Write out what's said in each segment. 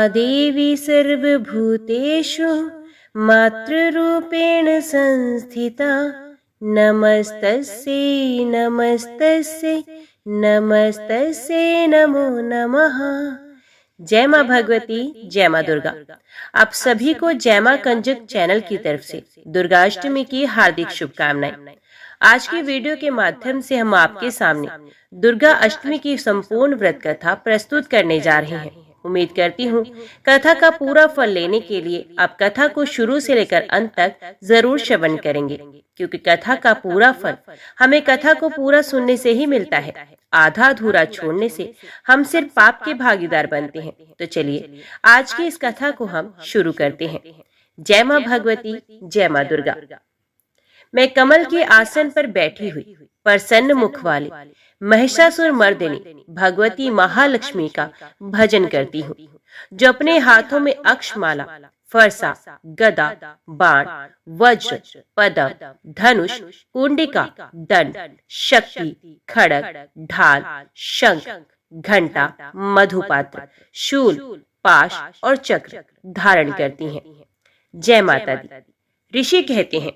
देवी सर्वभूतेषु मातृरूपेण संस्थिता। नमस्तस्यै नमस्तस्यै नमस्तस्यै नमो नमः। जय माँ भगवती, जय माँ दुर्गा। आप सभी को जय माँ कंजक चैनल की तरफ से दुर्गाष्टमी की हार्दिक शुभकामनाएं। आज की वीडियो के माध्यम से हम आपके सामने दुर्गा अष्टमी की संपूर्ण व्रत कथा प्रस्तुत करने जा रहे हैं। उम्मीद करती हूँ कथा का पूरा फल लेने के लिए आप कथा को शुरू से लेकर अंत तक जरूर श्रवण करेंगे, क्योंकि कथा का पूरा फल हमें कथा को पूरा सुनने से ही मिलता है। आधा अधूरा छोड़ने से हम सिर्फ पाप के भागीदार बनते हैं। तो चलिए आज की इस कथा को हम शुरू करते हैं। जय माँ भगवती, जय माँ दुर्गा। मैं कमल के आसन पर बैठी हुई प्रसन्न मुख वाली महिषासुर मर्दिनी भगवती महालक्ष्मी का भजन करती हूँ, जो अपने हाथों में अक्षमाला, फरसा, गदा, बाण, वज्र, पदम, धनुष, कुंडिका, दंड, शक्ति, खड़ग, ढाल, शंख, घंटा, मधुपात्र, शूल, पाश और चक्र धारण करती हैं। जय माता दी। ऋषि कहते हैं,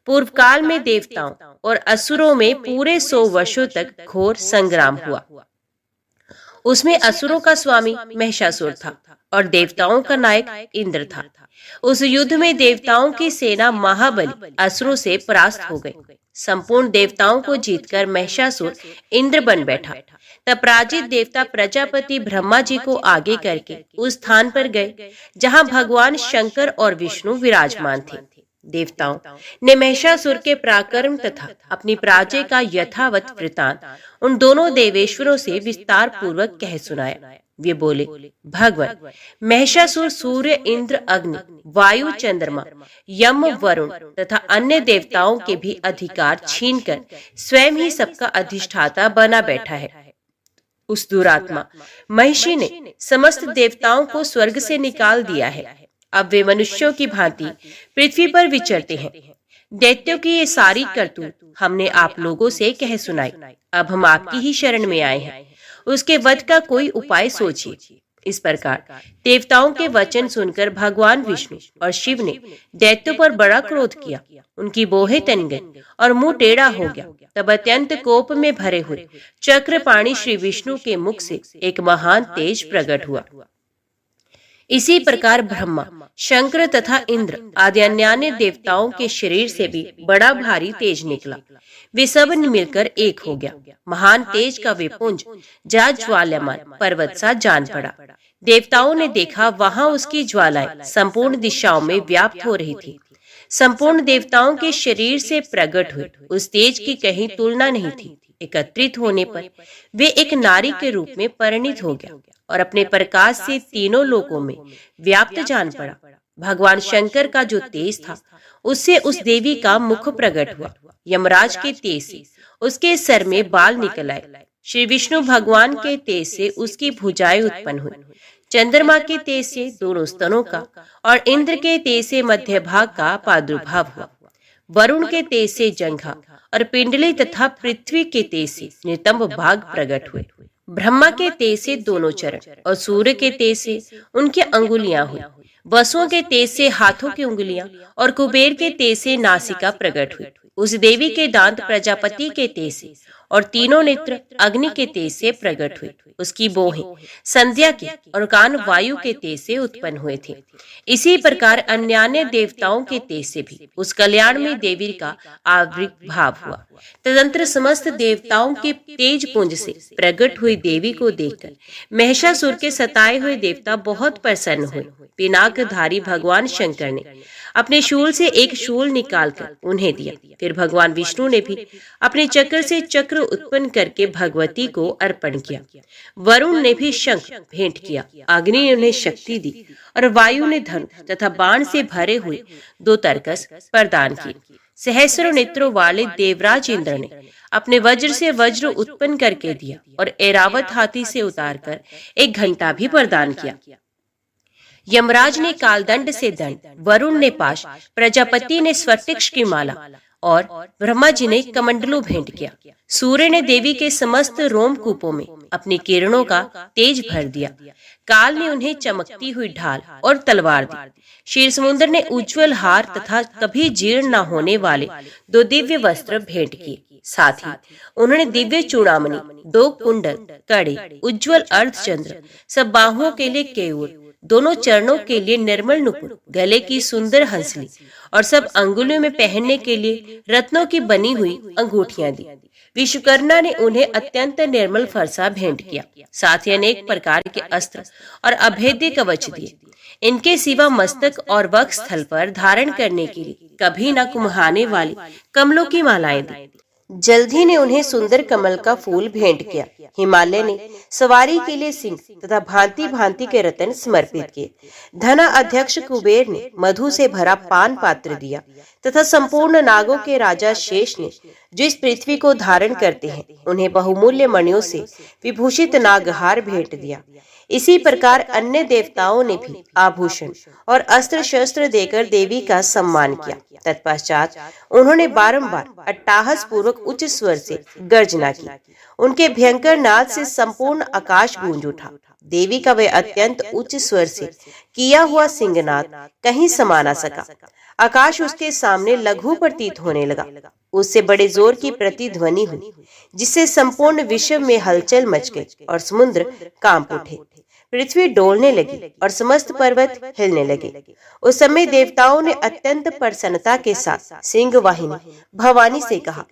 पूर्व काल में देवताओं और असुरों में पूरे 100 वर्षों तक घोर संग्राम हुआ। उसमें असुरों का स्वामी महिषासुर था और देवताओं का नायक इंद्र था। उस युद्ध में देवताओं की सेना महाबली असुरों से परास्त हो गई। संपूर्ण देवताओं को जीतकर महिषासुर इंद्र बन बैठा। तब पराजित देवता प्रजापति ब्रह्मा जी को आगे करके उस स्थान पर गए जहां भगवान शंकर और विष्णु विराजमान थे। देवताओं ने महिषासुर के पराक्रम तथा अपनी पराजय का यथावत वृतांत उन दोनों देवेश्वरों से विस्तार पूर्वक कह सुनाया। वे बोले, भगवान, महिषासुर सूर्य, इंद्र, अग्नि, वायु, चंद्रमा, यम, वरुण तथा अन्य देवताओं के भी अधिकार छीनकर स्वयं ही सबका अधिष्ठाता बना बैठा है। उस दुरात्मा महिषी ने समस्त देवताओं को स्वर्ग से निकाल दिया है। अब वे मनुष्यों की भांति पृथ्वी पर विचरते हैं। दैत्यों की ये सारी करतूत हमने आप लोगों से कह सुनाई। अब हम आपकी ही शरण में आए हैं। उसके वध का कोई उपाय सोचिए। इस प्रकार देवताओं के वचन सुनकर भगवान विष्णु और शिव ने दैत्यों पर बड़ा क्रोध किया। उनकी बोहें तन गई और मुंह टेढ़ा हो गया। तब अत्यंत कोप में भरे हुए चक्रपाणी श्री विष्णु के मुख से एक महान तेज प्रकट हुआ। इसी प्रकार ब्रह्मा, शंकर तथा इंद्र आदि अन्य देवताओं के शरीर से भी बड़ा भारी तेज निकला। वे सब मिलकर एक हो गया। महान तेज का वे पुंज जा ज्वालायमान पर्वत सा जान पड़ा। देवताओं ने देखा, वहां उसकी ज्वालाएं संपूर्ण दिशाओं में व्याप्त हो रही थी। संपूर्ण देवताओं के शरीर से प्रकट हुए उस तेज की कहीं तुलना नहीं थी। एकत्रित होने पर वे एक नारी के रूप में परिणित हो गया और अपने प्रकाश से तीनों लोकों में व्याप्त जान पड़ा। भगवान शंकर का जो तेज था, उससे उस देवी का मुख प्रकट हुआ। यमराज के तेज से उसके सर में बाल निकल आए। श्री विष्णु भगवान के तेज से उसकी भुजाएं उत्पन्न हुई। चंद्रमा के तेज से दोनों स्तनों का और इंद्र के तेज से मध्य भाग का प्रादुर्भाव हुआ। वरुण के तेज से जंघा और पिंडली तथा पृथ्वी के तेज से नितंब भाग प्रकट हुए। ब्रह्मा के तेज से दोनों चरण और सूर्य के तेज से उनकी अंगुलियां हुई। वसुओं के तेज से हाथों की उंगलियां और कुबेर के तेज से नासिका प्रकट हुई। उस देवी के दांत प्रजापति के तेज से और तीनों नेत्र अग्नि के तेज से प्रकट हुए। उसकी बोहें संध्या के और कान वायु के तेज से उत्पन्न हुए थे। इसी प्रकार अन्य देवताओं के तेज से भी उस कल्याण में देवी का आविर्भाव हुआ। तदंतर समस्त देवताओं के तेज पुंज से प्रकट हुई देवी को देखकर महिषासुर के सताए हुए देवता बहुत प्रसन्न हुए। पिनाकधारी भगवान शंकर ने अपने शूल से एक शूल निकालकर उन्हें दिया। फिर भगवान विष्णु ने भी अपने चक्र से चक्र उत्पन्न करके भगवती को अर्पण किया। वरुण ने भी शंख भेंट किया। अग्नि ने उन्हें शक्ति दी और वायु ने धनुष तथा बाण से भरे हुए 2 तरकस प्रदान किए। सहस्रों नेत्रों वाले देवराज इंद्र ने अपने वज्र से वज्र उत्पन्न करके दिया और ऐरावत हाथी से उतारकर एक घंटा भी प्रदान किया। यमराज ने कालदंड से दंड, वरुण ने पाश, प्रजापति ने स्वटिक्ष की माला और ब्रह्मा जी ने कमंडलू भेंट किया। सूर्य ने देवी के समस्त रोमकूपों में अपनी किरणों का तेज भर दिया। काल ने उन्हें चमकती हुई ढाल और तलवार दी। क्षीर समुद्र ने उज्जवल हार तथा कभी जीर्ण न होने वाले 2 दिव्य वस्त्र भेंट किए। साथ ही उन्होंने दिव्य चूड़ामणि, 2 कुंडल, कड़े, उज्जवल अर्धचंद्र, सब बाहुओं के लिए केयूर, दोनों चरणों के लिए निर्मल नुपुर, गले की सुंदर हंसली और सब अंगुलियों में पहनने के लिए रत्नों की बनी हुई अंगूठियां दी। विश्वकर्मा ने उन्हें अत्यंत निर्मल फरसा भेंट किया। साथ ही अनेक प्रकार के अस्त्र और अभेद्य कवच दिए। इनके सिवा मस्तक और वक्ष स्थल पर धारण करने के लिए कभी न कुम्हाने वाली कमलों की मालाएं दी। जल्दी ने उन्हें सुंदर कमल का फूल भेंट किया। हिमालय ने सवारी के लिए सिंह तथा भांति भांति के रत्न समर्पित किए। धना अध्यक्ष कुबेर ने मधु से भरा पान पात्र दिया तथा संपूर्ण नागों के राजा शेष ने, जो इस पृथ्वी को धारण करते हैं, उन्हें बहुमूल्य मणियों से विभूषित नागहार भेंट दिया। इसी प्रकार अन्य देवताओं ने भी आभूषण और अस्त्र शस्त्र देकर देवी का सम्मान किया। तत्पश्चात उन्होंने बारंबार अट्टहास पूर्वक उच्च स्वर से गर्जना की। उनके भयंकर नाद से संपूर्ण आकाश गूंज उठा। देवी का वह अत्यंत उच्च स्वर से किया हुआ सिंहनाद कहीं समा न सका। आकाश उसके सामने लघु प्रतीत होने लगा। उससे बड़े जोर की प्रतिध्वनि हुई, जिससे संपूर्ण विश्व में हलचल मच गई और समुद्र कांप उठे। पृथ्वी डोलने लगी और समस्त पर्वत हिलने लगे। उस समय देवताओं ने अत्यंत प्रसन्नता के साथ सिंह वाहिनी भवानी से कहा,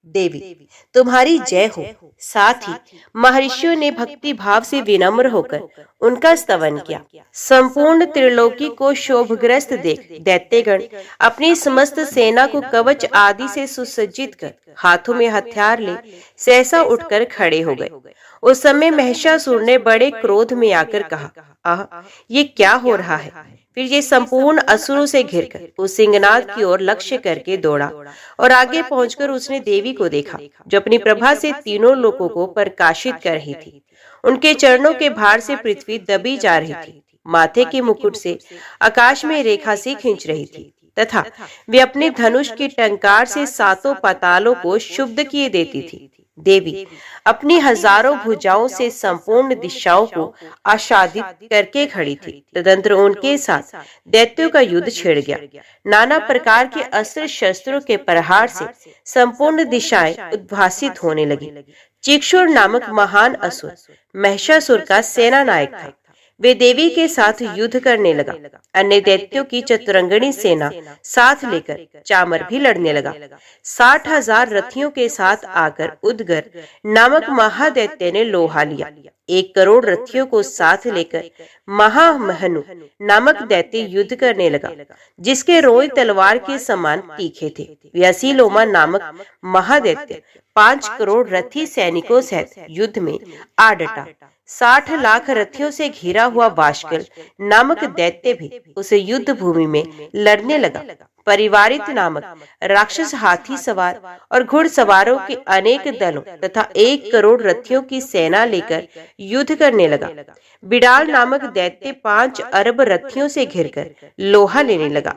देवी तुम्हारी जय हो। साथ ही महर्षियों ने भक्ति भाव से विनम्र होकर उनका स्तवन किया। संपूर्ण त्रिलोकी को शोभग्रस्त देख दैत्यगण अपनी समस्त सेना को कवच आदि से सुसज्जित कर हाथों में हथियार ले सहसा उठकर खड़े हो गए। उस समय महिषासुर ने बड़े क्रोध में आकर कहा, आह, ये क्या हो रहा है? फिर ये संपूर्ण असुरों से घिरकर उस सिंहनाद की ओर लक्ष्य करके दौड़ा और आगे पहुंचकर उसने देवी को देखा, जो अपनी प्रभा से तीनों लोकों को प्रकाशित कर रही थी। उनके चरणों के भार से पृथ्वी दबी जा रही थी। माथे के मुकुट से आकाश में रेखा सी खींच रही थी तथा वे अपने धनुष की टंकार से 7 पातालों को शुद्ध किए देती थी। देवी अपनी हजारों भुजाओं से संपूर्ण दिशाओं को आच्छादित करके खड़ी थी। तदंतर उनके साथ दैत्यों का युद्ध छिड़ गया। नाना प्रकार के अस्त्र शस्त्रों के प्रहार से संपूर्ण दिशाएं उद्भासित होने लगी। चिक्षुर नामक महान असुर महिषासुर का सेना नायक था। वे देवी के साथ युद्ध करने लगा। अन्य दैत्यों की चतुरंगणी सेना साथ लेकर चामर भी लड़ने लगा। 60,000 रथियों के साथ आकर उदगर नामक महादैत्य ने लोहा लिया। 1 करोड़ रथियों को साथ लेकर महामहनु नामक दैत्य युद्ध करने लगा, जिसके रोए तलवार के समान तीखे थे। व्यसीलोमा नामक महादैत्य 5 करोड़ रथी सैनिकों सहित युद्ध में आ डटा। 60 लाख रथियों से घिरा हुआ वाशकल नामक दैत्य भी उस युद्ध भूमि में लड़ने लगा। परिवारित नामक राक्षस हाथी सवार और घुड़सवारों के अनेक दलों तथा 1 करोड़ रथियों की सेना लेकर युद्ध करने लगा। बिडाल नामक दैत्य 5 अरब रथियों से घिरकर लोहा लेने लगा।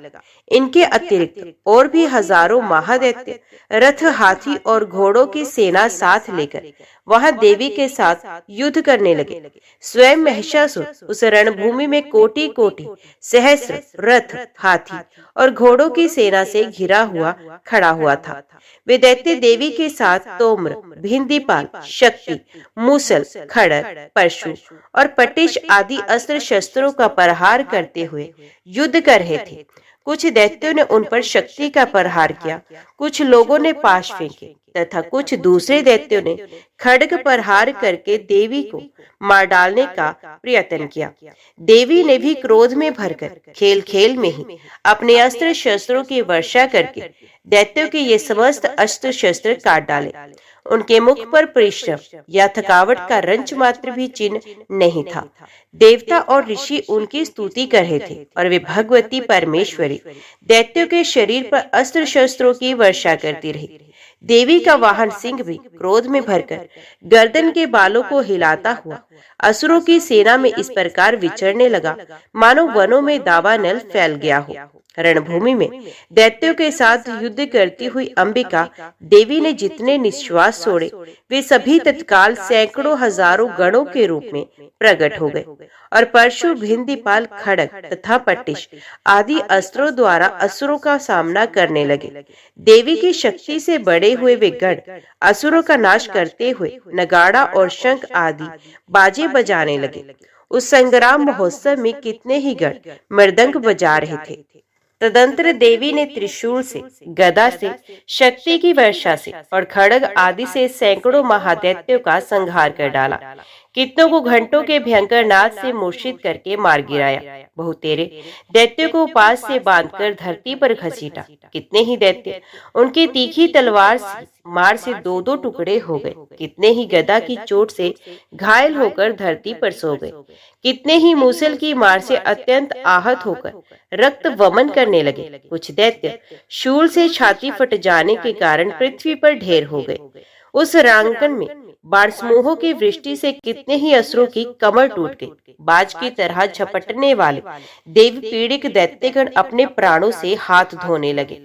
इनके अतिरिक्त और भी हजारों महादैत्य रथ, हाथी और घोड़ों की सेना साथ लेकर वहां देवी के साथ युद्ध करने लगे। स्वयं महिषासुर उस रणभूमि में कोटि कोटि सहस्र रथ, हाथी और घोड़ों की सेना से घिरा हुआ खड़ा हुआ था। वे दैत्य देवी के साथ तोम्र, भिंदीपाल, शक्ति, मूसल, खड़ग, परशु और पटिश आदि अस्त्र शस्त्रों का प्रहार करते हुए युद्ध कर रहे थे। कुछ दैत्यों ने उन पर शक्ति का प्रहार किया, कुछ लोगों ने पाश फेंके तथा कुछ दूसरे दैत्यों ने खड्ग प्रहार करके देवी को मार डालने का प्रयत्न किया। देवी ने भी क्रोध में भरकर खेल खेल में ही अपने अस्त्र शस्त्रों की वर्षा करके दैत्यों के ये समस्त अस्त्र शस्त्र काट डाले। उनके मुख पर परिश्रम या थकावट का रंच मात्र भी चिन्ह नहीं था। देवता और ऋषि उनकी स्तुति कर रहे थे और वे भगवती परमेश्वरी दैत्यों के शरीर पर अस्त्र शस्त्रों की वर्षा करती रही। देवी का वाहन सिंह भी क्रोध में भरकर गर्दन के बालों को हिलाता हुआ असुरों की सेना में इस प्रकार विचरने लगा मानो वनों में दावानल फैल गया हो। रणभूमि में दैत्यों के साथ युद्ध करती हुई अंबिका देवी ने जितने निश्वास छोड़े वे सभी तत्काल सैकड़ों हजारों गणों के रूप में प्रकट हो गए और परशु, भिंदीपाल, खड़ग तथा पट्टिश आदि अस्त्रों द्वारा असुरों का सामना करने लगे। देवी की शक्ति से बड़े हुए वे गण असुरों का नाश करते हुए नगाड़ा और शंख आदि बाजे बजाने लगे। उस संग्राम महोत्सव में कितने ही गण मृदंग बजा रहे थे। तदंतर देवी ने त्रिशूल से, गदा से, शक्ति की वर्षा से और खड़ग आदि से सैकड़ों महादैत्यों का संहार कर डाला। कितनों को घंटों के भयंकर नाद से मूर्छित करके मार गिराया। बहुतेरे दैत्यों को पास से बांधकर धरती पर घसीटा। कितने ही दैत्य उनकी तीखी तलवार से मार से दो दो टुकड़े हो गए। कितने ही गदा की चोट से घायल होकर धरती पर सो गए। कितने ही मूसल की मार से अत्यंत आहत होकर रक्त वमन करने लगे। कुछ दैत्य शूल से छाती फट जाने के कारण पृथ्वी पर ढेर हो गए। उस रांगन में बाण समूहों की वृष्टि से कितने ही असुरों की कमर टूट गई। बाज की तरह झपटने वाले देव पीड़ित दैत्यगण अपने प्राणों से हाथ धोने लगे।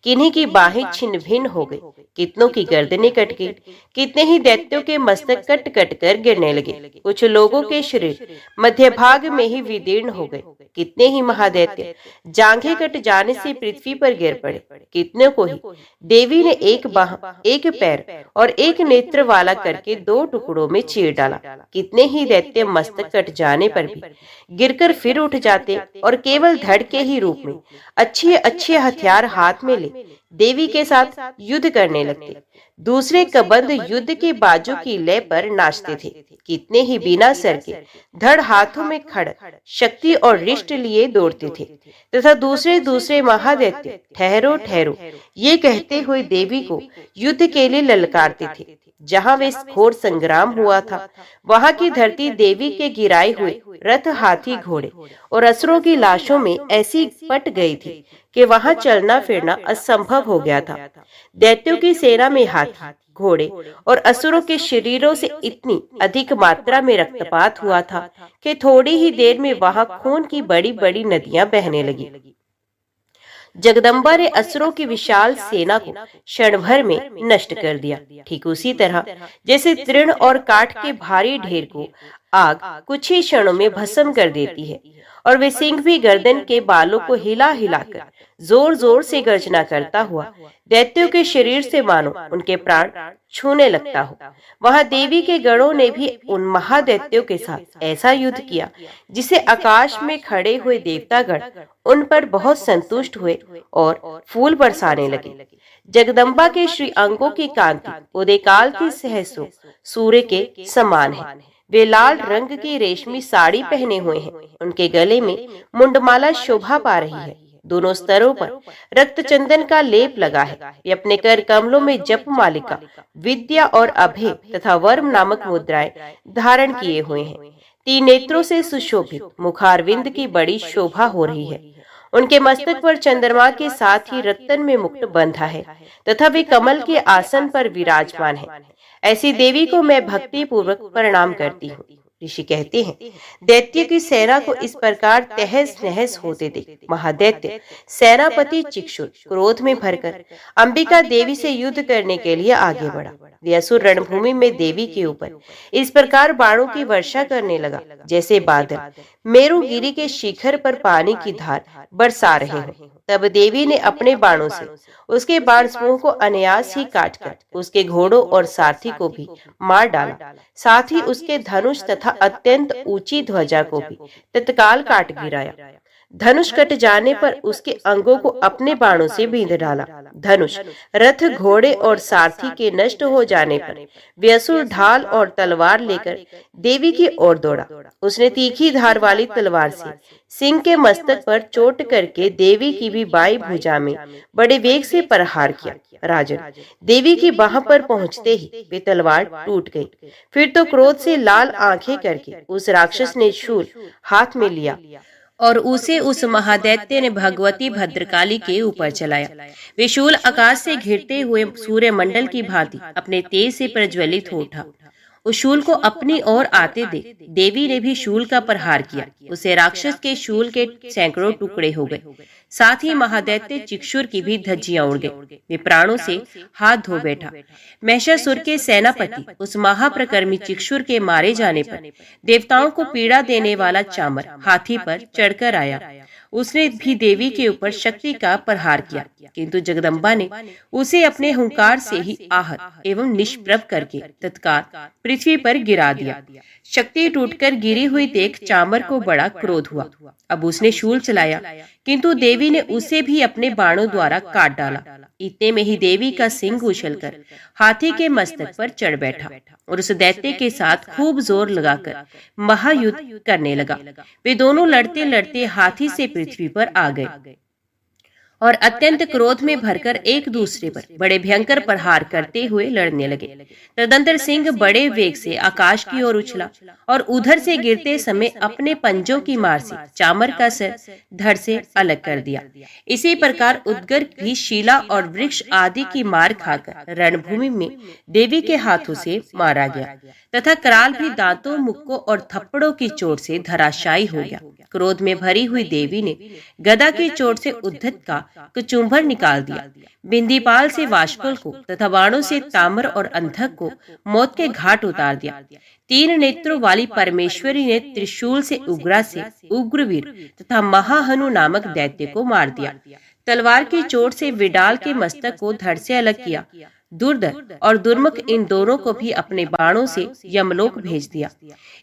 किन्हीं की बाहें छिन्न भिन्न हो गई, कितनों की गर्दनें कट गई। कितने ही दैत्यों के मस्तक कट कट कर गिरने लगे। कुछ लोगों के शरीर मध्य भाग में ही विदीर्ण हो गए। कितने ही महादैत्य जांघें कट जाने से पृथ्वी पर गिर पड़े। कितने को ही देवी ने एक बाह, एक पैर और एक नेत्र वाला करके दो टुकड़ों में चीर डाला। कितने ही दैत्य मस्तक कट जाने पर भी गिरकर फिर उठ जाते और केवल धड़ के ही रूप में अच्छे अच्छे हथियार हाथ में ले देवी के साथ युद्ध करने लगते। दूसरे कबंध युद्ध के बाजू की लय पर नाचते थे। कितने ही बिना सर के धड़ हाथों में खड़, शक्ति और रिष्ट लिए दौड़ते थे तथा दूसरे दूसरे महादैत्य ठहरो ठहरो ये कहते हुए देवी को युद्ध के लिए ललकारते थे। जहाँ वे घोर संग्राम हुआ था वहाँ की धरती देवी के गिराए हुए रथ, हाथी, घोड़े और असुरों की लाशों में ऐसी पट गई थी कि वहाँ चलना फिरना असंभव हो गया था। दैत्यों की सेना में हाथी, घोड़े और असुरों के शरीरों से इतनी अधिक मात्रा में रक्तपात हुआ था कि थोड़ी ही देर में वहाँ खून की बड़ी बड़ी नदियां बहने लगी। जगदम्बा ने असुरों की विशाल सेना को क्षण भर में नष्ट कर दिया। ठीक उसी तरह जैसे तृण और काठ के भारी ढेर को आग कुछ ही क्षणों में भस्म कर देती है और वे सिंह भी गर्दन के बालों को हिला हिलाकर जोर जोर से गर्जना करता हुआ दैत्यों के शरीर से मानो उनके प्राण छूने लगता हो। वहां देवी के गणों ने भी उन महादैत्यों के साथ ऐसा युद्ध किया जिसे आकाश में खड़े हुए देवतागण उन पर बहुत संतुष्ट हुए और फूल बरसाने लगे। जगदम्बा के श्री अंगों की कांति उदयकाल की सहसों सूर्य के समान है। वे लाल रंग की रेशमी साड़ी पहने हुए हैं। उनके गले में मुंडमाला शोभा पा रही है। दोनों स्तरों पर रक्त चंदन का लेप लगा है। वे अपने कर कमलों में जप मालिका, विद्या और अभय तथा वर्म नामक मुद्राएं धारण किए हुए हैं। 3 नेत्रों से सुशोभित मुखारविंद की बड़ी शोभा हो रही है। उनके मस्तक पर चंद्रमा के साथ ही रत्न में मुकुट बंधा है तथा वे कमल के आसन पर विराजमान है। ऐसी देवी को मैं भक्ति पूर्वक प्रणाम करती हूँ। ऋषि कहते हैं, दैत्य की सेना को इस प्रकार तहस नहस होते देख महादैत्य सेनापति चिक्षुर क्रोध में भरकर अंबिका देवी से युद्ध करने के लिए आगे बढ़ा। वे असुर रणभूमि में देवी के ऊपर इस प्रकार बाणों की वर्षा करने लगा जैसे बादल मेरुगिरी के शिखर पर पानी की धार बरसा रहे हो। तब देवी ने अपने बाणों से उसके बाण समूह को अनायास ही काटकर उसके घोड़ों और सारथी को भी मार डाला। साथ ही उसके धनुष तथा अत्यंत ऊंची ध्वजा को भी तत्काल काट गिराया। धनुष कट जाने पर उसके अंगों को अपने बाणों से बींध डाला। धनुष, रथ, घोड़े और सारथी के नष्ट हो जाने पर वे असुर ढाल और तलवार लेकर देवी की ओर दौड़ा। उसने तीखी धार वाली तलवार से सिंह के मस्तक पर चोट करके देवी की भी बाईं भुजा में बड़े वेग से प्रहार किया। राजन, देवी की बाह पर पहुंचते ही वे तलवार टूट गई। फिर तो क्रोध से लाल आंखें करके उस राक्षस ने शूल हाथ में लिया और उसे उस महादैत्य ने भगवती भद्रकाली के ऊपर चलाया। वे शूल आकाश से घिरते हुए सूर्य मंडल की भांति अपने तेज से प्रज्वलित हो उठा उस शूल को अपनी ओर आते देख देवी ने भी शूल का प्रहार किया। उसे राक्षस के शूल के सैकड़ों टुकड़े हो गए। साथ ही महादैत्य चिक्षुर की भी धज्जियां उड़ गई। वे प्राणों से हाथ धो बैठा। महिषासुर के सेनापति उस महाप्रकर्मी चिक्षुर के मारे जाने पर देवताओं को पीड़ा देने वाला चामर हाथी पर चढ़कर आया। उसने भी देवी के ऊपर शक्ति का प्रहार किया, किंतु जगदम्बा ने उसे अपने हुंकार से ही आहत एवं निष्प्रभ करके तत्काल पृथ्वी पर गिरा दिया। शक्ति टूटकर गिरी हुई देख चामर को बड़ा क्रोध हुआ। अब उसने शूल चलाया, किंतु देवी ने उसे भी अपने बाणों द्वारा काट डाला। इतने में ही देवी का सिंह उछलकर हाथी के मस्तक पर चढ़ बैठा और उस दैत्य के साथ खूब जोर लगाकर महायुद्ध करने लगा। वे दोनों लड़ते लड़ते हाथी से पृथ्वी पर आ गए और अत्यंत क्रोध में भरकर एक दूसरे पर बड़े भयंकर प्रहार करते हुए लड़ने लगे। तदंतर सिंह बड़े वेग से आकाश की ओर उछला और उधर से गिरते समय अपने पंजों की मार से चामर का सिर धड़ से अलग कर दिया। इसी प्रकार उदगर भी शिला और वृक्ष आदि की मार खाकर रणभूमि में देवी के हाथों से मारा गया तथा कराल भी दांतों, मुक्कों और थप्पड़ों की चोट से धराशायी हो गया। क्रोध में भरी हुई देवी ने गदा की चोट से उद्धत का कुचुम्भर निकाल दिया। बिंदीपाल से वाष्पल को तथा बाणों से ताम्र और अंधक को मौत के घाट उतार दिया। 3 नेत्रों वाली परमेश्वरी ने त्रिशूल से उग्रा से उग्रवीर तथा महाहनु नामक दैत्य को मार दिया। तलवार की चोट से विडाल के मस्तक को धड़ से अलग किया। दुर्धर और दुर्मुख इन दोनों को भी अपने बाणों से यमलोक भेज दिया।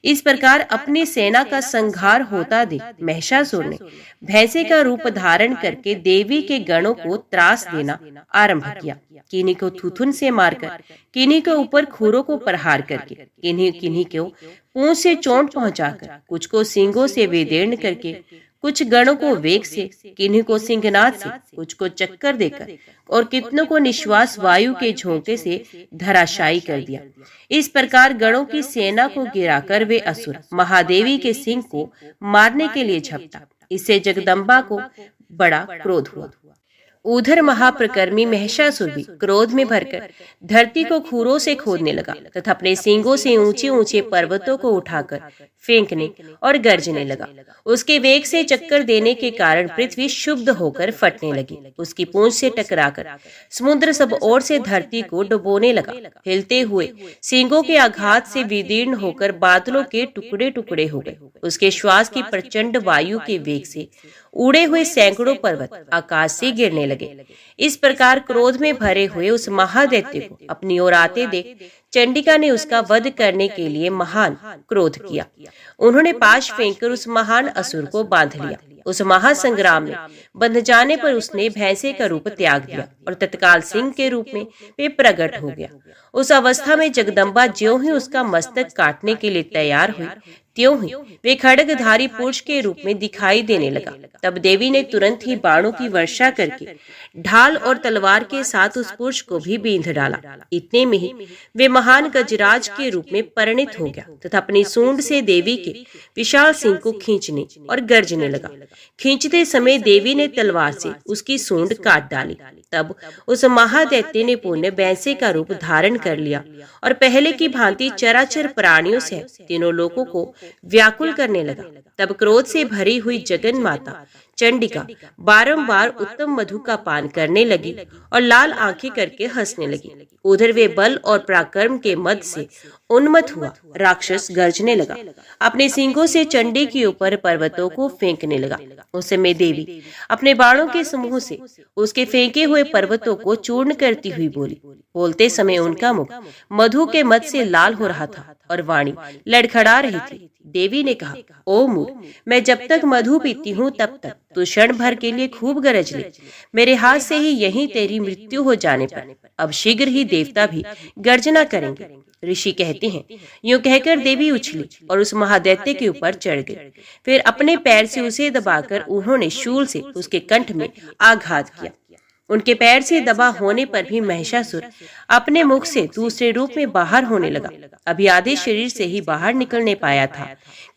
इस प्रकार अपनी सेना का संहार होता देख महिषासुर ने भैंसे का रूप धारण करके देवी के गणों को त्रास देना आरंभ किया। किन्हीं को थुथुन से मारकर, किन्हीं के ऊपर खुरों को प्रहार करके, किन्हीं को पूंछ से चोट पहुंचाकर, कुछ को सींगों से विदीर्ण करके, कुछ गणों को वेग से, किन्हीं को सिंहनाद से, कुछ को चक्कर देकर और कितनों को निश्वास वायु के झोंके से धराशायी कर दिया। इस प्रकार गणों की सेना को गिराकर वे असुर महादेवी के सिंह को मारने के लिए झपटा। इससे जगदम्बा को बड़ा क्रोध हुआ। उधर महाप्रकर्मी महिषासुर भी क्रोध में भरकर धरती को खूरों से खोदने लगा तथा अपने सींगों से ऊंचे ऊंचे पर्वतों को उठाकर फेंकने और गरजने लगा। उसके वेग से चक्कर देने के कारण पृथ्वी क्षुब्ध होकर फटने लगी। उसकी पूंछ से टकराकर समुद्र सब ओर से धरती को डुबोने लगा। हिलते हुए सींगों के आघात से विदीर्ण होकर बादलों के टुकड़े टुकड़े हो गए। उसके श्वास की प्रचंड वायु के वेग से उड़े हुए सैकड़ों पर्वत आकाश से गिरने लगे। इस प्रकार क्रोध में भरे हुए उस महादैत्य को अपनी ओर आते देख चंडिका ने उसका वध करने के लिए महान क्रोध किया। उन्होंने पाश फेंककर उस महान असुर को बांध लिया। उस महासंग्राम में बंध जाने पर उसने भैंसे का रूप त्याग दिया और तत्काल सिंह के रूप में वे प्रकट हो गया। उस अवस्था में जगदम्बा ज्यों ही उसका मस्तक काटने के लिए तैयार हुई, त्यों ही वे खड्गधारी पुरुष के रूप में दिखाई देने लगा। तब देवी ने तुरंत ही बाणों की वर्षा करके ढाल और तलवार के साथ उस पुरुष को भी बींध डाला। इतने में ही वे महान गजराज के रूप में परिणित हो गया तथा अपनी सूंड से देवी के विशाल सिंह को खींचने और गर्जने लगा। खींचते समय देवी ने तलवार से उसकी सूंड काट डाली। तब उस महादैत्य ने पुण्य भैंसे का रूप धारण कर लिया और पहले की भांति चराचर प्राणियों से तीनों लोगों को व्याकुल करने लगा। तब क्रोध से भरी हुई जगन माता चंडिका बारंबार उत्तम मधु का पान करने लगी और लाल आंखें करके हंसने लगी। उधर वे बल और पराक्रम के मद से उन्मत्त हुआ राक्षस गर्जने लगा। अपने सींगों से चंडी के ऊपर पर्वतों को फेंकने लगा। उस समय देवी अपने बाणों के समूह से उसके फेंके हुए पर्वतों को चूर्ण करती हुई बोली। बोलते समय उनका मुख मधु के मद से लाल हो रहा था और वाणी लड़खड़ा रही थी। देवी ने कहा, ओ मूर्ख, मैं जब तक मधु पीती हूँ तब तक तू क्षण भर के लिए खूब गरज ले। मेरे हाथ से ही यहीं तेरी मृत्यु हो जाने पर अब शीघ्र ही देवता भी गर्जना करेंगे। ऋषि कहते हैं, यूं कहकर देवी उछली और उस महादैत्य के ऊपर चढ़ गई। फिर अपने पैर से उसे दबाकर उन्होंने शूल से उसके कंठ में आघात किया। उनके पैर से दबा होने पर भी महिषासुर अपने मुख से दूसरे रूप में बाहर होने लगा। अभी आधे शरीर से ही बाहर निकलने पाया था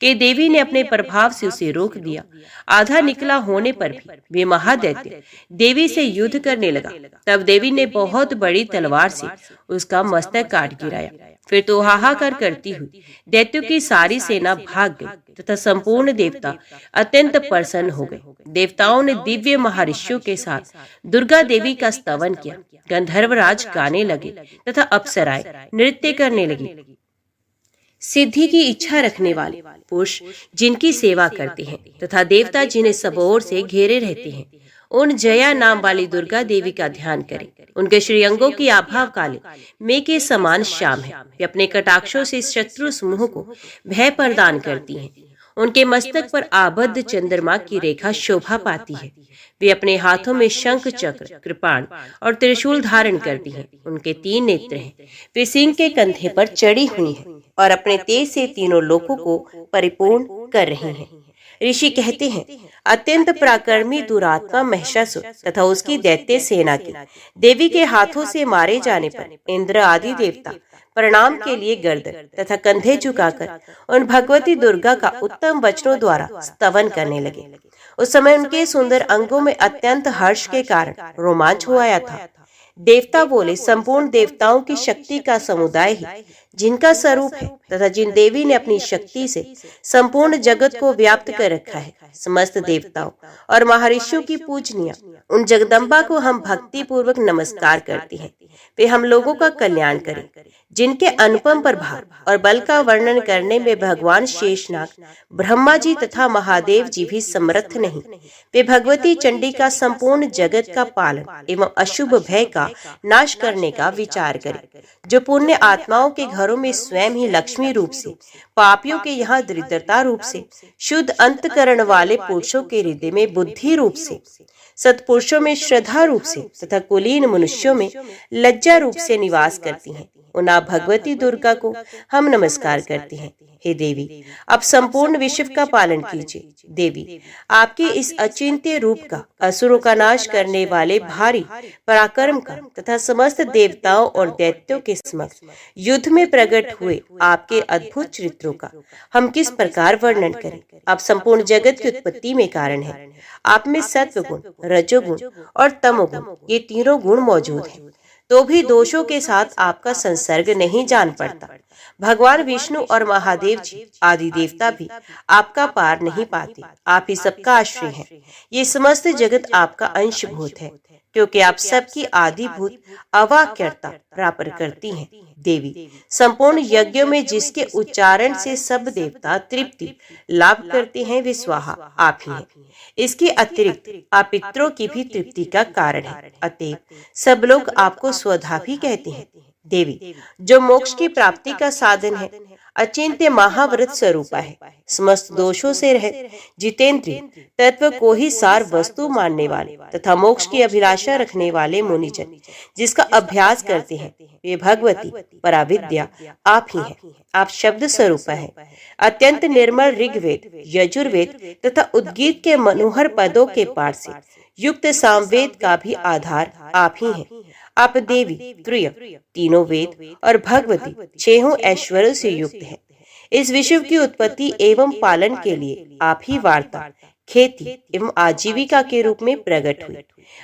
कि देवी ने अपने प्रभाव से उसे रोक दिया। आधा निकला होने पर भी वे महादैत्य देवी से युद्ध करने लगा। तब देवी ने बहुत बड़ी तलवार से उसका मस्तक काट गिराया फिर तो हाहाकार करती हुई दैत्यों की सारी सेना भाग गई तथा संपूर्ण देवता अत्यंत प्रसन्न हो गए। देवताओं ने दिव्य महर्षियों के साथ दुर्गा देवी का स्तवन किया। गंधर्वराज गाने लगे तथा अप्सराएं नृत्य करने लगी। सिद्धि की इच्छा रखने वाले पुरुष जिनकी सेवा करते हैं तथा देवता जिन्हें सब ओर से घेरे रहते हैं, उन जया नाम वाली दुर्गा देवी का ध्यान करें। उनके श्रीअंगों की आभा काले मेघ के समान श्याम है। वे अपने कटाक्षों से शत्रु समूह को भय प्रदान करती हैं। उनके मस्तक पर आबद्ध चंद्रमा की रेखा शोभा पाती है। वे अपने हाथों में शंख, चक्र, कृपाण और त्रिशूल धारण करती हैं। उनके 3 नेत्र हैं। वे सिंह के कंधे पर चढ़ी हुई हैं और अपने तेज से तीनों लोकों को परिपूर्ण कर रही हैं। ऋषि कहते हैं, अत्यंत पराक्रमी दुरात्मा महिषासुर तथा उसकी दैत्य सेना की देवी के हाथों से मारे जाने पर इंद्र आदि देवता प्रणाम के लिए गर्दन तथा कंधे झुकाकर उन भगवती दुर्गा का उत्तम वचनों द्वारा स्तवन करने लगे। उस समय उनके सुंदर अंगों में अत्यंत हर्ष के कारण रोमांच हो आया था। देवता बोले, संपूर्ण देवताओं की शक्ति का समुदाय ही जिनका स्वरूप है तथा जिन देवी ने अपनी शक्ति से संपूर्ण जगत को व्याप्त कर रखा है, समस्त देवताओं और महर्षियों की पूजनीय उन जगदम्बा को हम भक्ति पूर्वक नमस्कार करते हैं। वे हम लोगों का कल्याण करें। जिनके अनुपम प्रभाव और बल का वर्णन करने में भगवान शेषनाग, ब्रह्मा जी तथा महादेव जी भी समर्थ नहीं, वे भगवती चंडी का संपूर्ण जगत का पालन एवं अशुभ भय का नाश करने का विचार करें। जो पुण्य आत्माओं के घरों में स्वयं ही लक्ष्मी रूप से, पापियों के यहाँ दरिद्रता रूप से, शुद्ध अंतकरण वाले पुरुषों के हृदय में बुद्धि रूप से, सत्पुरुषों में श्रद्धा रूप से तथा कुलीन मनुष्यों में लज्जा रूप से निवास करती हैं, उन आप भगवती दुर्गा को हम नमस्कार करते हैं। हे देवी, आप संपूर्ण विश्व का पालन कीजिए। देवी, आपके इस अचिंत्य रूप का, असुरों का नाश करने वाले भारी पराक्रम का तथा समस्त देवताओं और दैत्यों के समक्ष युद्ध में प्रकट हुए आपके अद्भुत चरित्रों का हम किस प्रकार वर्णन करें। आप संपूर्ण जगत की उत्पत्ति में कारण हैं। आप में सत्व गुण, रजोगुण और तमोगुण, ये तीनों गुण मौजूद हैं, तो भी दोषों के साथ आपका संसर्ग नहीं जान पड़ता। भगवान विष्णु और महादेव जी आदि देवता भी आपका पार नहीं पाते। आप ही सबका आश्रय हैं। ये समस्त जगत आपका अंशभूत है, क्योंकि आप सबकी आदिभूत अवाक्यता प्राप्त करती हैं। देवी, संपूर्ण यज्ञों में जिसके उच्चारण से सब देवता तृप्ति लाभ करते हैं, वे स्वाहा आप ही हैं। इसके अतिरिक्त आप पितरों की भी तृप्ति का कारण है। अतएव सब लोग आपको स्वधा भी कहते हैं। देवी, जो मोक्ष की प्राप्ति का साधन है, अचिंत्य महाव्रत स्वरूपा है, समस्त दोषों से रहित जितेंद्रिय, तत्व को ही सार वस्तु मानने वाले तथा मोक्ष की अभिलाषा रखने वाले मुनिजन जिसका अभ्यास करते हैं, वे भगवती पराविद्या आप ही हैं। आप शब्द स्वरूपा है। अत्यंत निर्मल ऋग्वेद, यजुर्वेद तथा उद्गीत के मनोहर पदों के पाठ से युक्त सामवेद का भी आधार आप ही हैं। आप देवी, त्रिय, तीनों वेद और भगवती, 6 ऐश्वर्यों से युक्त है। इस विश्व की उत्पत्ति एवं पालन के लिए आप ही वार्ता, खेती एवं आजीविका के रूप में प्रकट हुई।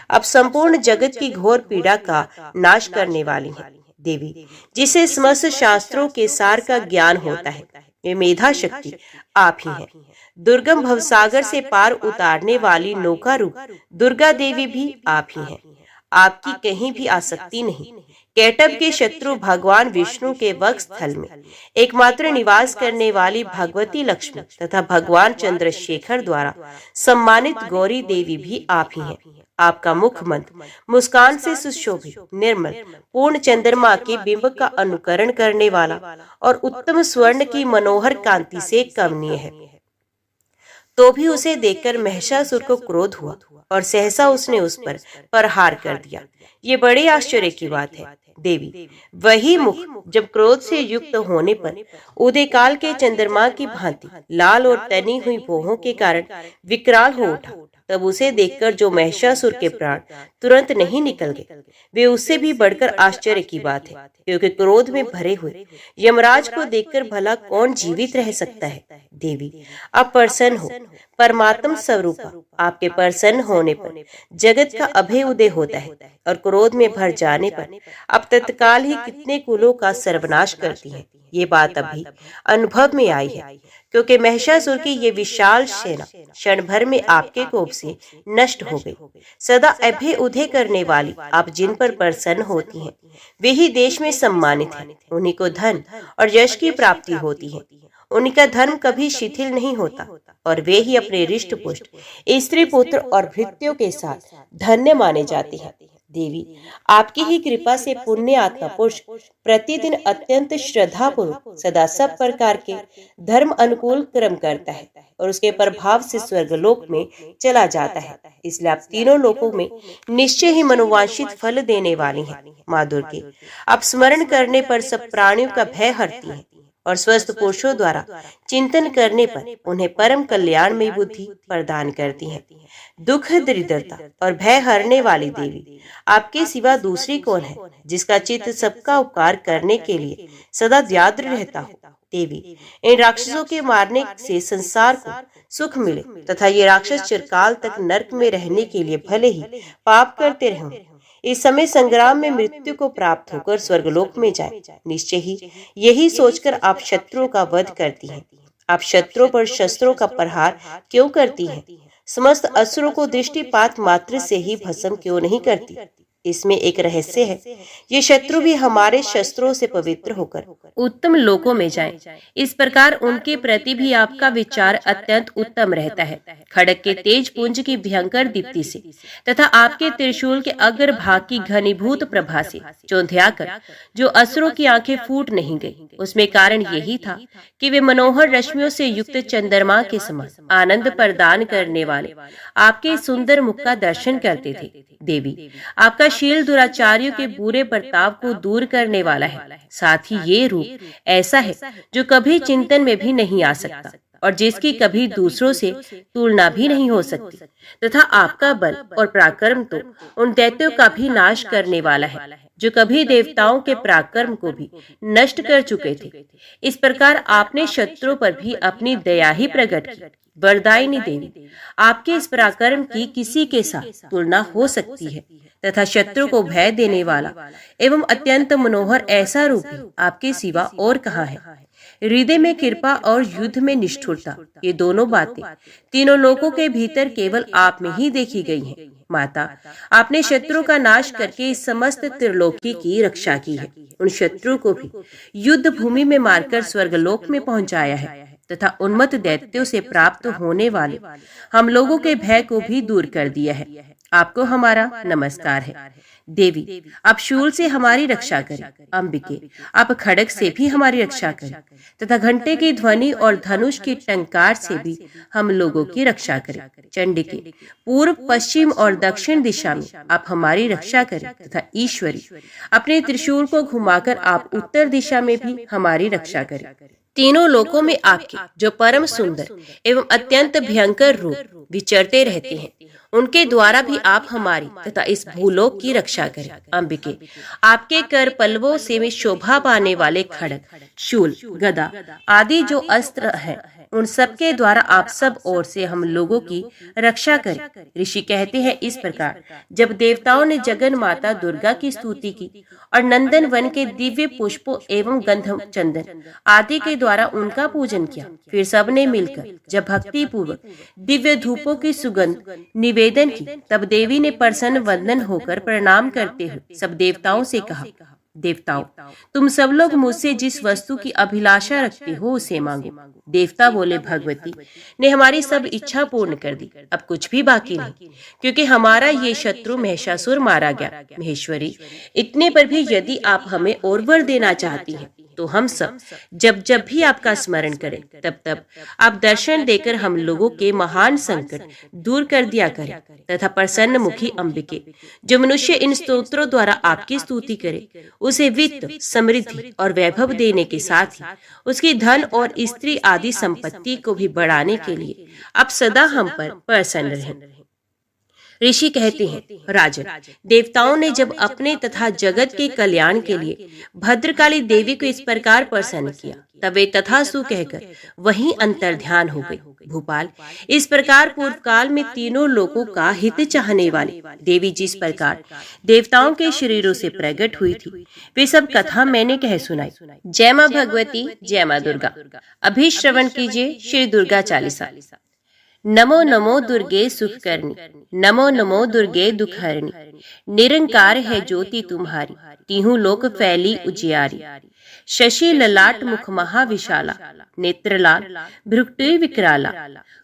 अब संपूर्ण जगत की घोर पीड़ा का नाश करने वाली हैं। देवी, जिसे समस्त शास्त्रों के सार का ज्ञान होता है, वे मेधा शक्ति आप ही हैं। दुर्गम भवसागर से पार उतारने वाली नौका रूप दुर्गा देवी भी आप ही हैं। आपकी कहीं भी आसक्ति नहीं। कैटभ के शत्रु भगवान विष्णु के वक्ष स्थल में एकमात्र निवास करने वाली भगवती लक्ष्मी तथा भगवान चंद्रशेखर द्वारा सम्मानित गौरी देवी भी आप ही हैं। आपका मुख मंद मुस्कान से सुशोभित, निर्मल, पूर्ण चंद्रमा के बिंब का अनुकरण करने वाला और उत्तम स्वर्ण की मनोहर कांति से कमनीय है। तो भी उसे देखकर महिषासुर को क्रोध हुआ और सहसा उसने उस पर प्रहार कर दिया। ये बड़े आश्चर्य की बात है। देवी, वही मुख जब क्रोध से युक्त होने पर उदय काल के चंद्रमा की भांति लाल और तनी हुई भौहों के कारण विकराल हो उठा, तब उसे देखकर जो महिषासुर के प्राण तुरंत नहीं निकल गए, वे उससे भी बढ़कर आश्चर्य की बात है, क्योंकि क्रोध में भरे हुए यमराज को देखकर भला कौन जीवित रह सकता है। देवी, आप प्रसन्न हो। परमात्म स्वरूपा, आपके प्रसन्न होने पर जगत का अभय उदय होता है और क्रोध में भर जाने पर आप तत्काल ही कितने कुलों का सर्वनाश करती हैं। ये बात अभी अनुभव में आई है, क्योंकि महिषासुर की ये विशाल सेना क्षण भर में आपके कोप से नष्ट हो गई। सदा अभय उदय करने वाली आप जिन पर प्रसन्न होती हैं, वे ही देश में सम्मानित हैं। उन्हीं को धन और यश की प्राप्ति होती है। उनका धर्म कभी शिथिल नहीं होता और वे ही अपने रिष्ट पुष्ट, स्त्री पुत्र और भृत्यों के साथ धन्य माने जाते हैं। देवी, आपकी ही कृपा से पुण्य आत्मा पुरुष प्रतिदिन अत्यंत श्रद्धा पूर्वक सदा सब प्रकार के धर्म अनुकूल कर्म करता है और उसके प्रभाव से स्वर्गलोक में चला जाता है। इसलिए आप तीनों लोकों में निश्चय ही मनोवांछित फल देने वाली हैं। माँ दुर्गे, आप स्मरण करने पर सब प्राणियों का भय हरती हैं और स्वस्थ पुरुषों द्वारा चिंतन करने पर उन्हें परम कल्याण में बुद्धि प्रदान करती हैं। दुख, दरिद्रता और भय हरने वाली देवी, आपके सिवा दूसरी कौन है जिसका चित्त सबका उपकार करने के लिए सदा व्याद्र रहता हो। देवी, इन राक्षसों के मारने से संसार को सुख मिले तथा ये राक्षस चिरकाल तक नरक में रहने के लिए भले ही पाप करते रहें, इस समय संग्राम में मृत्यु को प्राप्त होकर स्वर्गलोक में जाए। निश्चय ही यही सोचकर आप शत्रुओं का वध करती हैं। आप शत्रुओं पर शस्त्रों का प्रहार क्यों करती हैं? समस्त असुरों को दृष्टिपात मात्र से ही भस्म क्यों नहीं करती? इसमें एक रहस्य है। ये शत्रु भी हमारे शस्त्रों से पवित्र होकर उत्तम लोकों में जाएं। इस प्रकार उनके प्रति भी आपका विचार अत्यंत उत्तम रहता है। खड़ग के तेज पुंज की भयंकर दीप्ति से तथा आपके त्रिशूल के अग्रभाग की घनीभूत प्रभा से चौंधियाकर जो असुरों की आंखें फूट नहीं गई, उसमें कारण यही था कि वे मनोहर रश्मियों से युक्त चंद्रमा के समान आनंद प्रदान करने वाले आपके सुंदर मुख का दर्शन करते थे। देवी, आपका शील दुराचारियों के बुरे बर्ताव को दूर करने वाला है। साथ ही ये रूप ऐसा है जो कभी चिंतन में भी नहीं आ सकता और जिसकी कभी दूसरों से तुलना भी नहीं हो सकती, तथा आपका बल और पराक्रम तो उन दैत्यों का भी नाश करने वाला है जो कभी देवताओं के पराक्रम को भी नष्ट कर चुके थे। इस प्रकार आपने शत्रुओं पर भी अपनी दया ही प्रकट की। वरदायिनी देवी, आपके इस पराक्रम की किसी के साथ तुलना हो सकती है तथा शत्रु को भय देने वाला एवं अत्यंत मनोहर ऐसा रूप भी आपके सिवा और कहाँ है? हृदय में कृपा और युद्ध में निष्ठुरता, ये दोनों बातें तीनों लोकों के भीतर केवल आप में ही देखी गई हैं। माता, आपने शत्रु का नाश करके इस समस्त त्रिलोकी की रक्षा की है। उन शत्रु को भी युद्ध भूमि में मारकर स्वर्गलोक में पहुंचाया है तथा उन्मत्त दैत्यों से प्राप्त होने वाले हम लोगों के भय को भी दूर कर दिया है। आपको हमारा नमस्कार है। देवी, आप शूल से हमारी रक्षा करें। अंबिके, आप खड़ग से भी हमारी रक्षा करें तथा घंटे की ध्वनि और धनुष की टंकार से भी हम लोगों की रक्षा करें। चंडिके, पूर्व, पश्चिम और दक्षिण दिशा में आप हमारी रक्षा करें तथा ईश्वरी, अपने त्रिशूल को घुमाकर आप उत्तर दिशा में भी हमारी रक्षा करें। तीनों लोकों में आपके जो परम सुंदर एवं अत्यंत भयंकर रूप विचरते रहते हैं, उनके द्वारा भी आप हमारी तथा इस भूलोक की रक्षा करें। अंबिके, आपके कर पल्लवों से में शोभा पाने वाले खड़ग, शूल, गदा आदि जो अस्त्र हैं, उन सब के द्वारा आप सब ओर से हम लोगों की रक्षा करें। ऋषि कहते हैं इस प्रकार, जब देवताओं ने जगन माता दुर्गा की स्तुति की और नंदन वन के दिव्य पुष्पों एवं गंधम चंदन आदि के द्वारा उनका पूजन किया, फिर सब ने मिलकर जब भक्ति पूर्वक दिव्य धूपों की सुगंध निवेदन की, तब देवी ने प्रसन्न वंदन होकर प्रणाम करते हुए सब देवताओं से कहा, देवताओं, तुम सब लोग मुझसे जिस वस्तु की अभिलाषा रखते हो उसे मांगो। देवता बोले, भगवती ने हमारी सब इच्छा पूर्ण कर दी, अब कुछ भी बाकी नहीं, क्योंकि हमारा ये शत्रु महिषासुर मारा गया। महेश्वरी, इतने पर भी यदि आप हमें और वर देना चाहती हैं, तो हम सब जब जब भी आपका स्मरण करें, तब तब आप दर्शन देकर हम लोगों के महान संकट दूर कर दिया करें तथा प्रसन्न मुखी अंबिके, जो मनुष्य इन स्तोत्रों द्वारा आपकी स्तुति करे, उसे वित्त, समृद्धि और वैभव देने के साथ ही उसकी धन और स्त्री आदि संपत्ति को भी बढ़ाने के लिए आप सदा हम पर प्रसन्न रहें। ऋषि कहते हैं, राजन, देवताओं ने जब अपने तथा जगत के कल्याण के लिए भद्रकाली देवी को इस प्रकार प्रसन्न किया, तब वे तथास्तु कहकर वहीं अंतर्ध्यान हो गई। भूपाल, इस प्रकार पूर्व काल में तीनों लोगों का हित चाहने वाली देवी जिस प्रकार देवताओं के शरीरों से प्रकट हुई थी, वे सब कथा मैंने कह सुनाई। जय मां भगवती, जय मां दुर्गा। अभी श्रवण कीजिए श्री दुर्गा चालीसा। नमो नमो दुर्गे सुखकर्णी, नमो नमो दुर्गे दुखहरणी। निरंकार है ज्योति तुम्हारी, तीहू लोक फैली उजियारी। शशि ललाट मुख महाविशाला, नेत्रलाल भ्रुकुटि विकराला।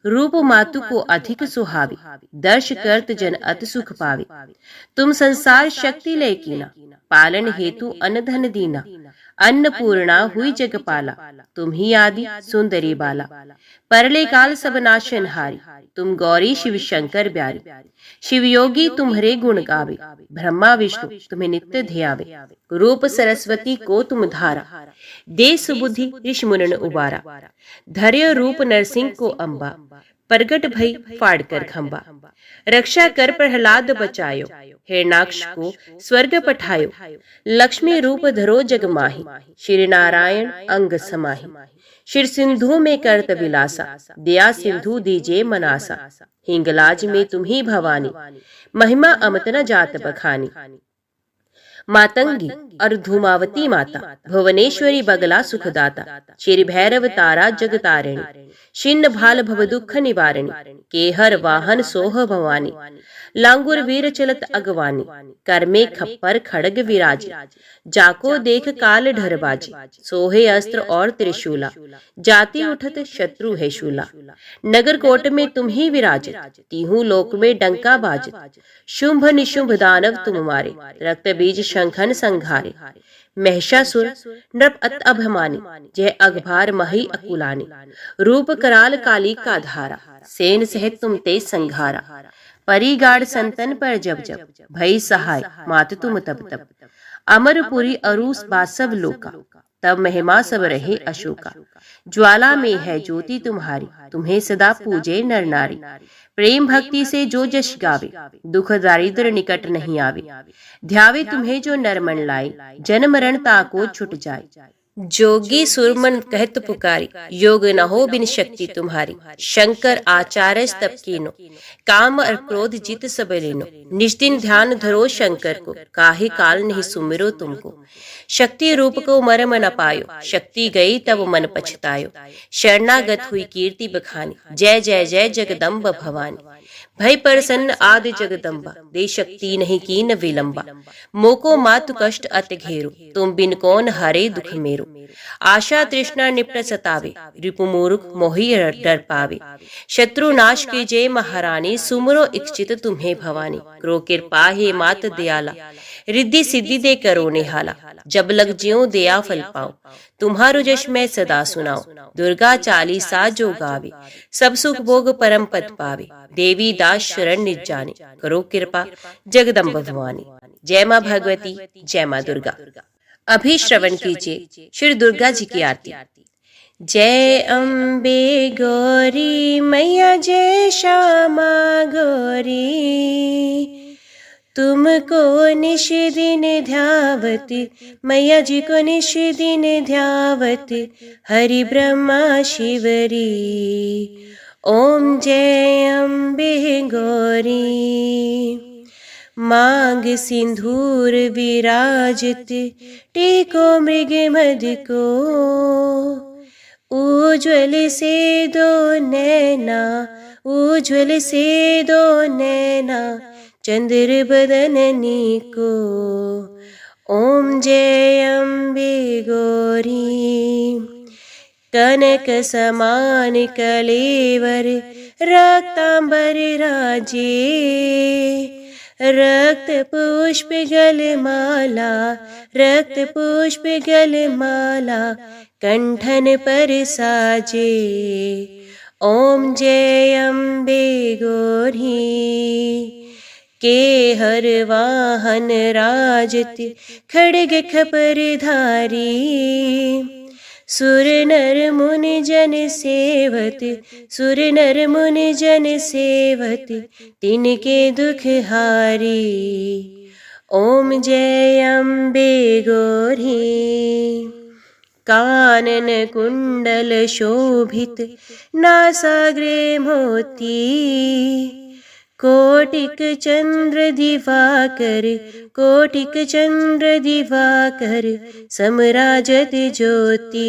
रूप मातु को अधिक सुहावी, दर्श करत जन अति सुख पावे। तुम संसार शक्ति लय कीना, पालन हेतु अन्न धन दीना। अन्नपूर्णा हुई जगपाला, तुम ही आदि सुंदरी बाला। परले काल सब नाशनहारी, तुम गौरी शिव शंकर ब्यारी। शिव योगी तुम्हारे गुण गावे, ब्रह्मा विष्णु तुम्हें नित्य ध्यावे। रूप सरस्वती को तुम धारा, दे सुबुद्धि ऋषि मुनन उबारा। धर्य रूप नरसिंह को अंबा, प्रगट भई फाड़ कर खंबा। रक्षा कर प्रहलाद बचायो, हिरणाक्ष को स्वर्ग पठायो। लक्ष्मी रूप धरो जग माही, श्री नारायण अंग समाही। शिर सिंधु में करत विलासा, दया सिंधु दीजे मनासा। हिंगलाज में तुम्ही भवानी, महिमा अमत न जात बखानी। मातंगी और धूमावती माता, भुवनेश्वरी बगला सुखदाता। श्री भैरव तारा जगतारिणी, छिन्न भाल भव दुख निवारिणी। केहर वाहन सोह भवानी, लांगुर वीर चलत अगवानी। कर में खप्पर खड़ग विराजी, जाको देख काल ढरबाजी। सोहे अस्त्र और त्रिशूला, जाति उठत शत्रु है शूला। नगर कोट में तुम ही विराजित, तीहू लोक में डंका बाजित। शुंभ निशुंभ दानव तुम मारे, रक्त बीज शंखन संघारे। महिषासुर नृप अत अभिमानी, जय अघभार मही अकुलानी। रूप कराल काली का धारा, सेन सहित तुम ते संघारा। परिगाड़ संतन पर जब जब, भई सहाय मात तुम तब तब। अमरपुरी अरूस बासव लोका, तब महिमा सब रहे अशोका। ज्वाला में है ज्योति तुम्हारी, तुम्हें सदा पूजे नर नारी। प्रेम भक्ति से जो जश गावे, दुख दारिद्र निकट नहीं आवे। ध्यावे तुम्हें जो नर मन लाए, जन्म मरण ताको छुट जाए। जोगी सुरमन कहत पुकारी, योग न हो बिन शक्ति तुम्हारी। शंकर आचार्य तप कीनो, काम और क्रोध जित सब लेनो। निष्दिन ध्यान धरो शंकर को, काहे काल नहीं सुमिरो तुमको। शक्ति रूप को मरम न पायो, शक्ति गई तब मन पछतायो। शरणागत हुई कीर्ति बखानी, जय जय जय जगदम्ब भवानी। भय प्रसन्न आदि जगदम्बा, दे शक्ति नहीं की न विलंबा। मोको मातु कष्ट अत घेरो, तुम बिन कौन हरे दुख मेरो। आशा तृष्णा निपट सतावे, रिपु मूर्ख मोहि डर पावे। शत्रु नाश के जय महारानी, सुमरो इच्छित तुम्हें भवानी। करो कृपा हे मात दयाला, रिद्धि सिद्धि दे करो निहाला। जब लग ज्यों दया फल पाओ, तुम्हारो जश मैं सदा सुनाओ। दुर्गा चालीसा जो गावे, सब सुख भोग परम पद पावे। देवी दास शरण निज जाने, करो कृपा जगदम्ब भवानी। जय मां भगवती, जय मां दुर्गा। अभी श्रवण कीजिए श्री दुर्गा जी की आरती। जय अम्बे गौरी मैया, जय श्यामा गौरी। तुमको निश दिन ध्यावत, मैया जी को निश दिन ध्यावत। हरि ब्रह्मा शिवरी, ओम जय अम्बे गौरी। मांग सिंधूर विराजित, टेको मृग मद को। उज्ज्वल से दो नैना, उज्ज्वल से दो नैना। चंद्र बदननी को, ओम जय अम्बे गौरी। कनक समान कलेवर, रक्तांबर राजे। रक्त पुष्प गलमाला, रक्त पुष्प गलमाला। कंठन पर साजे, ओम जय अम्बे गौरी। के हर वाहन राजत, खड्ग खपर धारी। सुर नर मुनि जन सेवत, सुर नर मुनि जन सेवत, तिनके दुख हारी। ओम जय अम्बे गौरी। कानन कुंडल शोभित, नासाग्रे मोती, कोटिक चंद्र दिवाकर, कोटिक चंद्र दिवाकर, समराजत ज्योति।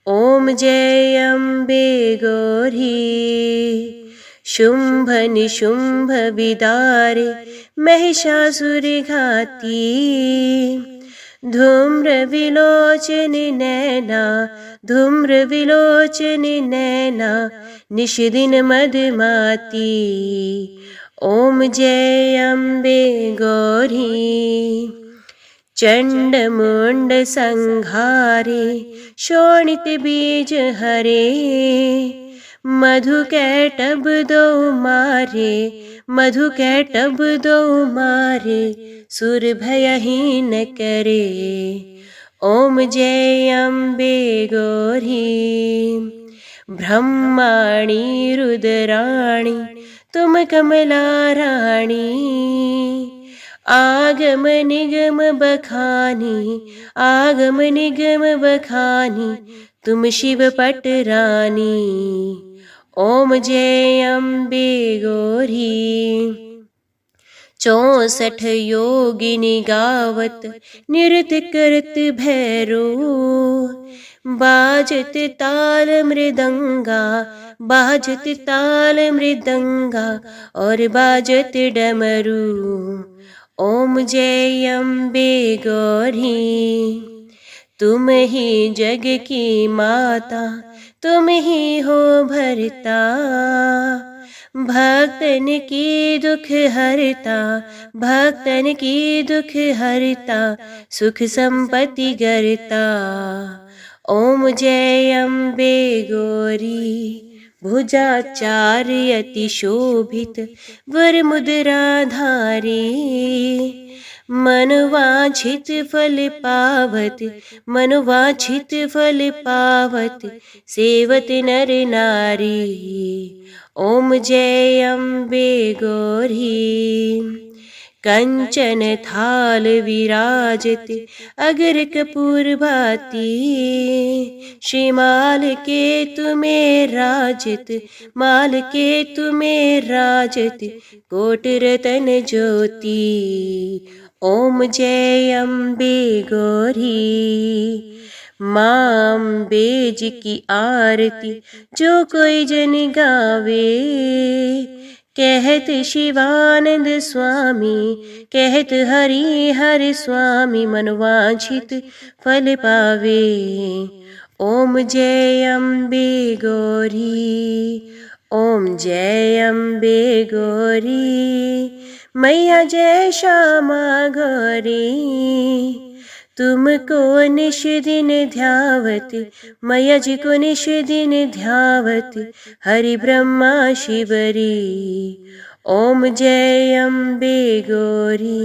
ओम जय अम्बे गौरी। शुंभ निशुंभ विदारे, महिषासुर घाती, धूम्र विलोचन नैना, धूम्र विलोचन नैना, निशिदिन मदमाती। ओम जय अम्बे गौरी। चंड मुंड संहारे, शोणित बीज हरे, मधु कैटभ दो मारे, मधु कैटभ दो मारे, सुर भयहीन करे। ओम जय अम्बे गौरी। ब्रह्माणी रुद्राणी, तुम कमला रानी, आगम निगम बखानी, आगम निगम बखानी, तुम शिव पट रानी। ओम जय अम्बे गौरी। 64 योगिनी गावत, नृत्य करत भैरो, बाजत ताल मृदंगा, बाजत ताल मृदंगा, और बाजत डमरू। ओम जय अम्बे गौरी। तुम ही जग की माता, तुम ही हो भरता, भक्तन की दुख हरता, भक्तन की दुख हरता, सुख संपत्ति करता। ओम जय अम्बे गौरी। भुजाचार्य अति शोभित, वर मुद्रा धारी, मनवांछित फल पावत, मनवांछित फल पावत, सेवत नर नारी। ओम जय अम्बे गौरी। कंचन थाल विराजत, अगर कपूर भाती, श्रीमाल के तुम्हें राजत, माल के तुम्हें राजत, कोट रतन ज्योति। ओम जय अम्बे गौरी। माँ अम्बे जी की आरती जो कोई जन गावे, कहत शिवानंद स्वामी, कहत हरि हर स्वामी, मनवांछित फल पावे। ओम जय अम्बे गौरी। ओम जय अम्बे गौरी। मैया जय श्यामा गौरी। तुमको निश दिन ध्यावत, मैया जी को निश दिन ध्यावत, हरि ब्रह्मा शिवरी। ओम जय अम्बे गौरी।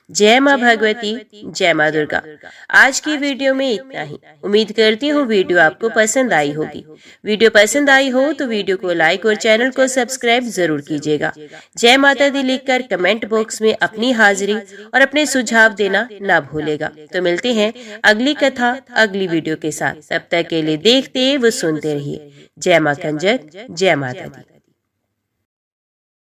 जय माँ भगवती, जय माँ दुर्गा। आज की वीडियो में इतना ही। उम्मीद करती हूँ वीडियो आपको पसंद आई होगी। वीडियो पसंद आई हो तो वीडियो को लाइक और चैनल को सब्सक्राइब जरूर कीजिएगा। जय माता दी लिखकर कमेंट बॉक्स में अपनी हाजिरी और अपने सुझाव देना ना भूलेगा। तो मिलते हैं अगली कथा अगली वीडियो के साथ। तब तक के लिए देखते व सुनते रहिए। जय माँ कंजक, जय माता दी।